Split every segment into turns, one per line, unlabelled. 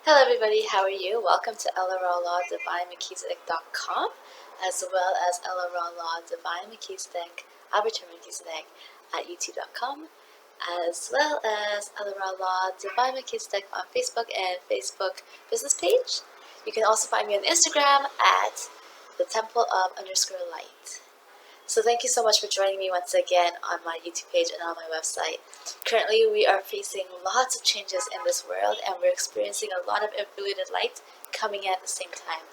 Hello everybody, how are you? Welcome to Ela Rah La Melchizedeck.com, as well as Ela Rah La Melchizedeck, ABILTiies at youtube.com, as well as Ela Rah La Melchizedeck on Facebook and Facebook business page. You can also find me on Instagram at the Temple of _Light. So thank you so much for joining me once again on my YouTube page and on my website. Currently, we are facing lots of changes in this world, and we're experiencing a lot of evoluted light coming in at the same time.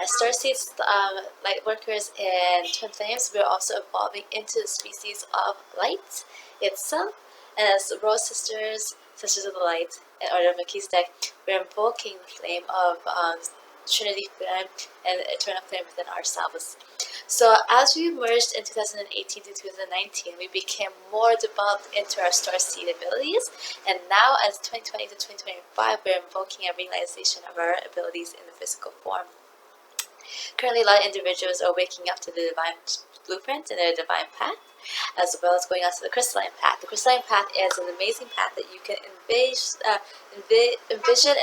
As Starseeds, Lightworkers, and Twin Flames, we're also evolving into the species of light itself. And as Rose Sisters, Sisters of the Light, and Order of Melchizedek, we're invoking the flame of Trinity Flame and Eternal Flame within ourselves. So as we merged in 2018 to 2019, we became more developed into our Starseed abilities, and now as 2020 to 2025, we're invoking a realization of our abilities in the physical form. Currently, a lot of individuals are waking up to the divine blueprint and their divine path, as well as going on to the crystalline path. The crystalline path is an amazing path that you can envision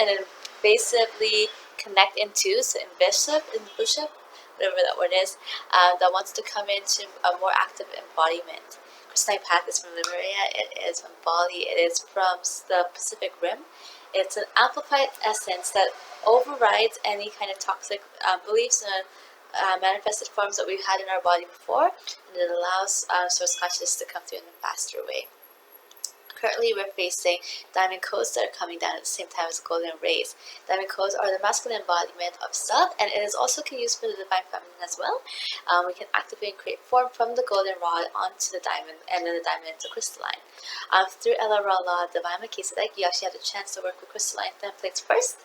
and invasively connect into. So envision, whatever that word is, that wants to come into a more active embodiment. Crystalline path is from Lemuria, it is from Bali, it is from the Pacific Rim. It's an amplified essence that overrides any kind of toxic beliefs and manifested forms that we've had in our body before, and it allows source consciousness to come through in a faster way. Currently, we're facing diamond codes that are coming down at the same time as golden rays. Diamond codes are the masculine embodiment of self, and it is also can use for the divine feminine as well. We can activate and create form from the golden rod onto the diamond, and then the diamond into crystalline. Through Ela Rah La Melchizedeck, you actually have the chance to work with crystalline templates first,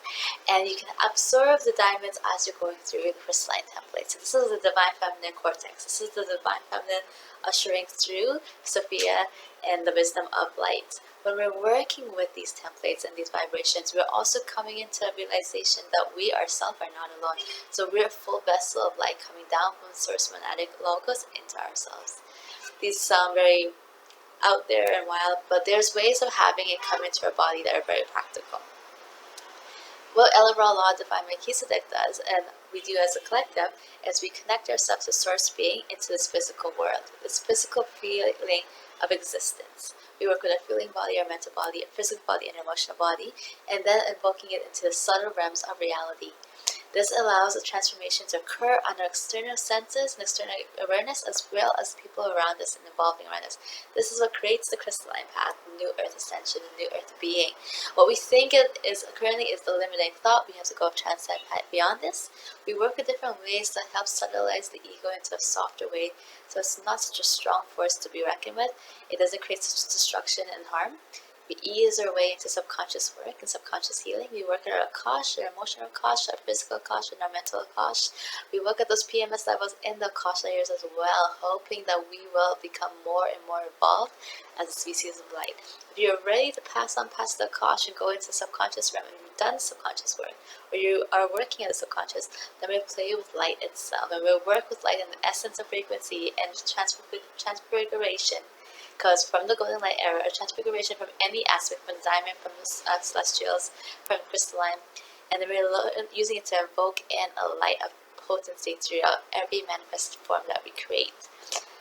and you can absorb the diamonds as you're going through the crystalline template. So this is the divine feminine cortex. This is the divine feminine ushering through Sophia and the wisdom of light. When we're working with these templates and these vibrations, we're also coming into a realization that we ourselves are not alone. So we're a full vessel of light coming down from source monadic logos into ourselves. These sound very out there and wild, but there's ways of having it come into our body that are very practical. What Ela Rah La Melchizedeck does, and we do as a collective, is we connect ourselves to source being into this physical world, this physical feeling of existence. We work with our feeling body, our mental body, our physical body, and our emotional body, and then invoking it into the subtle realms of reality. This allows the transformation to occur on our external senses and external awareness, as well as people around us and evolving around us. This is what creates the crystalline path, the new earth ascension, the new earth being. What we think it is currently is the limiting thought. We have to go transcend beyond this. We work with different ways to help subtleize the ego into a softer way, so it's not such a strong force to be reckoned with. It doesn't create such destruction and harm. We ease our way into subconscious work and subconscious healing. We work at our Akash, our emotional Akash, our physical Akash, and our mental Akash. We work at those PMS levels in the Akash layers as well, hoping that we will become more and more evolved as a species of light. If you're ready to pass on past the Akash and go into subconscious realm, and you've done subconscious work, or you are working at the subconscious, then we play with light itself, and we'll work with light in the essence of frequency and transfiguration. Because from the golden light era, or transfiguration from any aspect, from the diamond, from the celestials, from crystalline, and then we're using it to invoke in a light of potency throughout every manifested form that we create.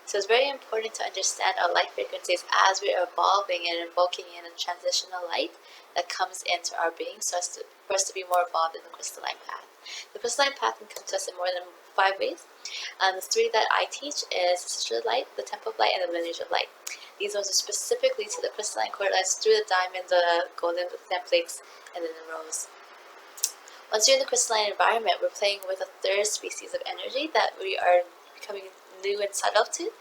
So it's very important to understand our light frequencies as we're evolving and invoking in a transitional light that comes into our being, so as for us to be more evolved in the crystalline path. The crystalline path can come to us in more than 5 ways. The 3 that I teach is the Sisterhood light, the Temple of light, and the lineage of light. These ones are specifically to the crystalline cortex through the diamond, the golden templates, and then the rose. Once you're in the crystalline environment, we're playing with a 3rd species of energy that we are becoming new and subtle to,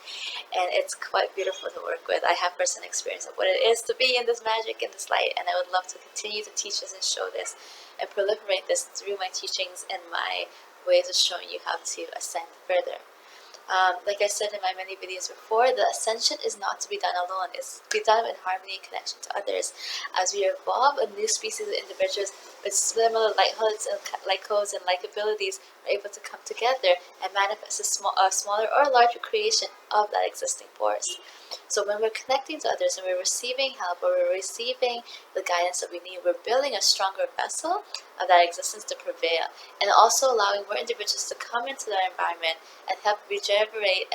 and it's quite beautiful to work with. I have personal experience of what it is to be in this magic, in this light, and I would love to continue to teach this and show this and proliferate this through my teachings and my ways of showing you how to ascend further. Like I said in my many videos before, the ascension is not to be done alone. It's to be done in harmony and connection to others. As we evolve, a new species of individuals with similar lighthoods and light codes and like abilities are able to come together and manifest a smaller or larger creation of that existing force. So when we're connecting to others and we're receiving help or we're receiving the guidance that we need, we're building a stronger vessel of that existence to prevail, and also allowing more individuals to come into their environment and help regenerate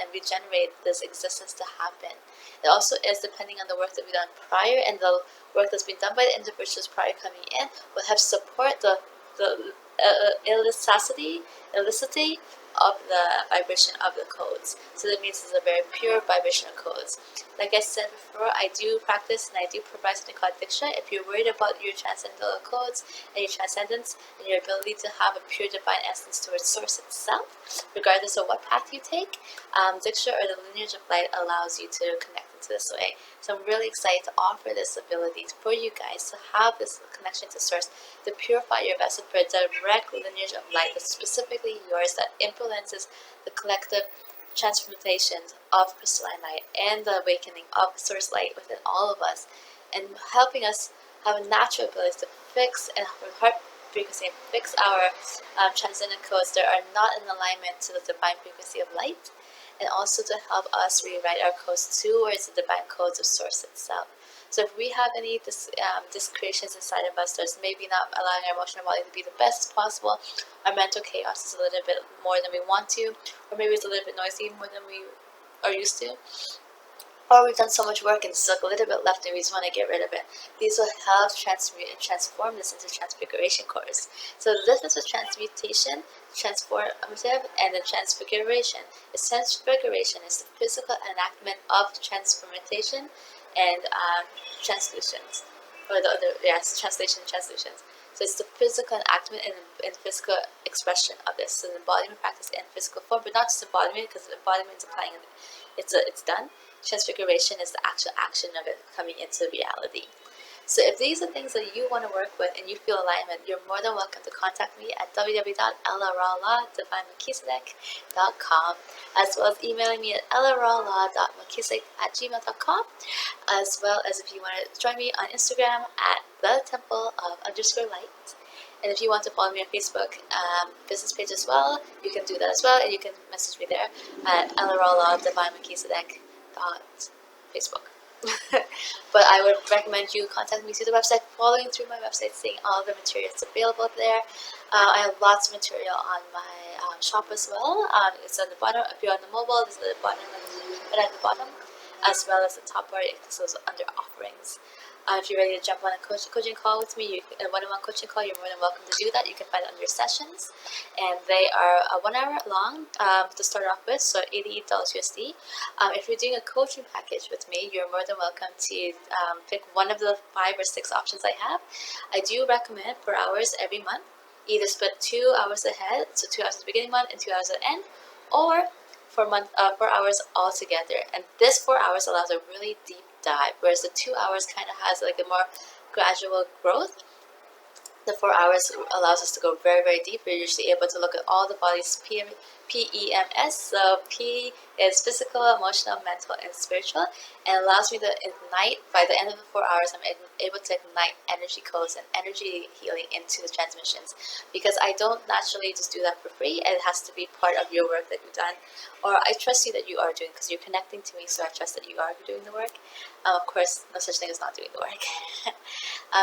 this existence to happen. It also is depending on the work that we've done prior, and the work that's been done by the individuals prior coming in will help support the elasticity of the vibration of the codes. So that means it's a very pure vibrational codes. Like I said before, I do practice and I do provide something called Diksha. If you're worried about your transcendental codes and your transcendence and your ability to have a pure divine essence towards source itself, regardless of what path you take, Diksha or the lineage of light allows you to connect into this way. So I'm really excited to offer this ability for you guys to have this connection to source, to purify your vessel for a direct lineage of light that's specifically yours, that influences the collective transformations of crystalline light and the awakening of source light within all of us, and helping us have a natural ability to fix and heart frequency and fix our transcendent codes that are not in alignment to the divine frequency of light, and also to help us rewrite our codes towards the divine codes of source itself. So if we have any discretions inside of us that's maybe not allowing our emotional body to be the best as possible, our mental chaos is a little bit more than we want to, or maybe it's a little bit noisy more than we are used to, or we've done so much work and there's like a little bit left and we just want to get rid of it. These will help transmute and transform this into transfiguration course. So the difference with transmutation, transformative, and the transfiguration is transfiguration is the physical enactment of transformation and translutions, or the other, yes, translation and translutions. So it's the physical enactment and physical expression of this. So the embodiment practice in physical form, but not just embodiment, because the embodiment is applying it. It's done. Transfiguration is the actual action of it coming into reality. So if these are things that you want to work with and you feel alignment, you're more than welcome to contact me at www.elarahla.com, as well as emailing me at elarahla.melchizedeck@gmail.com, as well as if you want to join me on Instagram at @the_temple_of_light. And if you want to follow me on Facebook business page as well, you can do that as well, and you can message me there at Ela Rah La Melchizedeck.facebook. But I would recommend you contact me through the website, following through my website, seeing all the materials available there. I have lots of material on my shop as well. It's on the bottom. If you're on the mobile, it's at the bottom, right at the bottom, as well as the top part. It's also under offerings. If you're ready to jump on a coaching call with me, a one-on-one coaching call, you're more than welcome to do that. You can find it under sessions, and they are 1 hour long to start off with, so $88 USD. If you're doing a coaching package with me, you're more than welcome to pick one of the 5 or 6 options I have. I do recommend 4 hours every month, either split 2 hours ahead, so 2 hours at the beginning month and 2 hours at the end, or 4 hours altogether. And this 4 hours allows a really deep dive, whereas the 2 hours kind of has like a more gradual growth. The 4 hours allows us to go very, very deep. We're usually able to look at all the body's PEMS. So P is physical, emotional, mental, and spiritual, and allows me to ignite. By the end of the 4 hours, I'm able to ignite energy codes and energy healing into the transmissions, because I don't naturally just do that for free. It has to be part of your work that you've done, or I trust you that you are doing, because you're connecting to me, so I trust that you are doing the work. Of course, no such thing as not doing the work.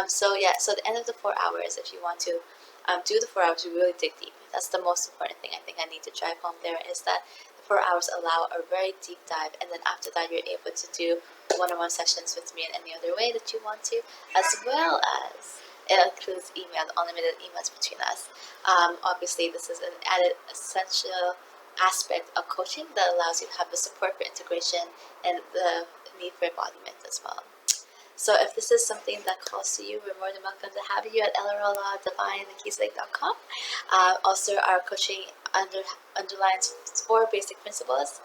So at the end of the 4 hours, if you want to do the 4 hours, you really dig deep. That's the most important thing I think I need to drive home there, is that the 4 hours allow a very deep dive, and then after that you're able to do one-on-one sessions with me in any other way that you want to, as well as it includes emails, unlimited emails between us. Obviously, this is an added essential aspect of coaching that allows you to have the support for integration and the need for embodiment as well. So if this is something that calls to you, we're more than welcome to have you at elarahla.melchizedeck.com. Also, our coaching underlines 4 basic principles: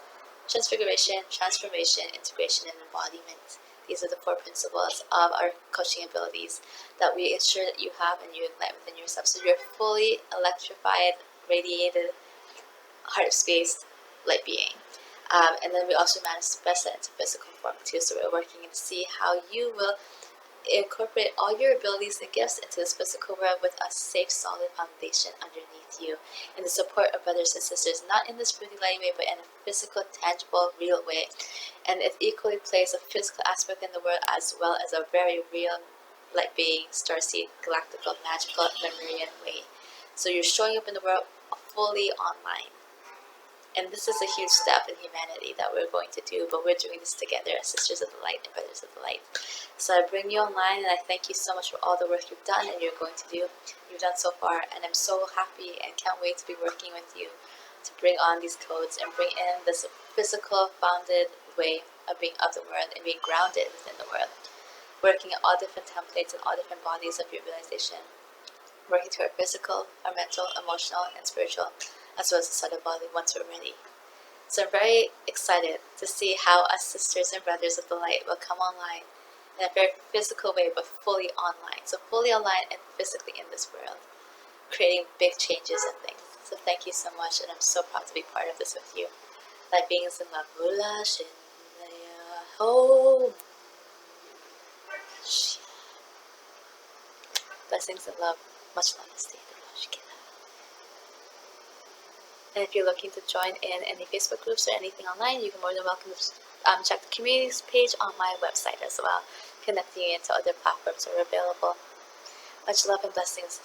transfiguration, transformation, integration, and embodiment. These are the 4 principles of our coaching abilities that we ensure that you have and you ignite within yourself. So you're fully electrified, radiated, heart space, light being. And then we also manifest that into physical form too. So we're working to see how you will incorporate all your abilities and gifts into this physical world with a safe, solid foundation underneath you, and the support of brothers and sisters, not in this fruity light way, but in a physical, tangible, real way. And it equally plays a physical aspect in the world as well as a very real light being, starseed, galactical, magical, Lemurian way. So you're showing up in the world fully online. And this is a huge step in humanity that we're going to do, but we're doing this together as sisters of the light and brothers of the light. So I bring you online, and I thank you so much for all the work you've done and you're going to do. You've done so far, and I'm so happy and can't wait to be working with you to bring on these codes and bring in this physical, founded way of being of the world and being grounded within the world. Working at all different templates and all different bodies of your realization. Working to our physical, our mental, emotional, and spiritual, as well as the subtle body once we're ready. So I'm very excited to see how us sisters and brothers of the light will come online in a very physical way, but fully online. So fully online and physically in this world, creating big changes and things. So thank you so much, and I'm so proud to be part of this with you. Light beings in love. Blessings and love. Much love and stay. And if you're looking to join in any Facebook groups or anything online, you can more than welcome to check the communities page on my website as well, connecting you into other platforms that are available. Much love and blessings.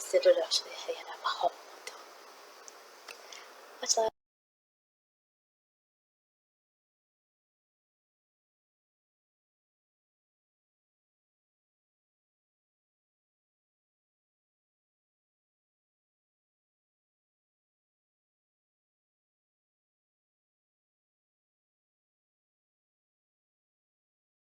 Much love.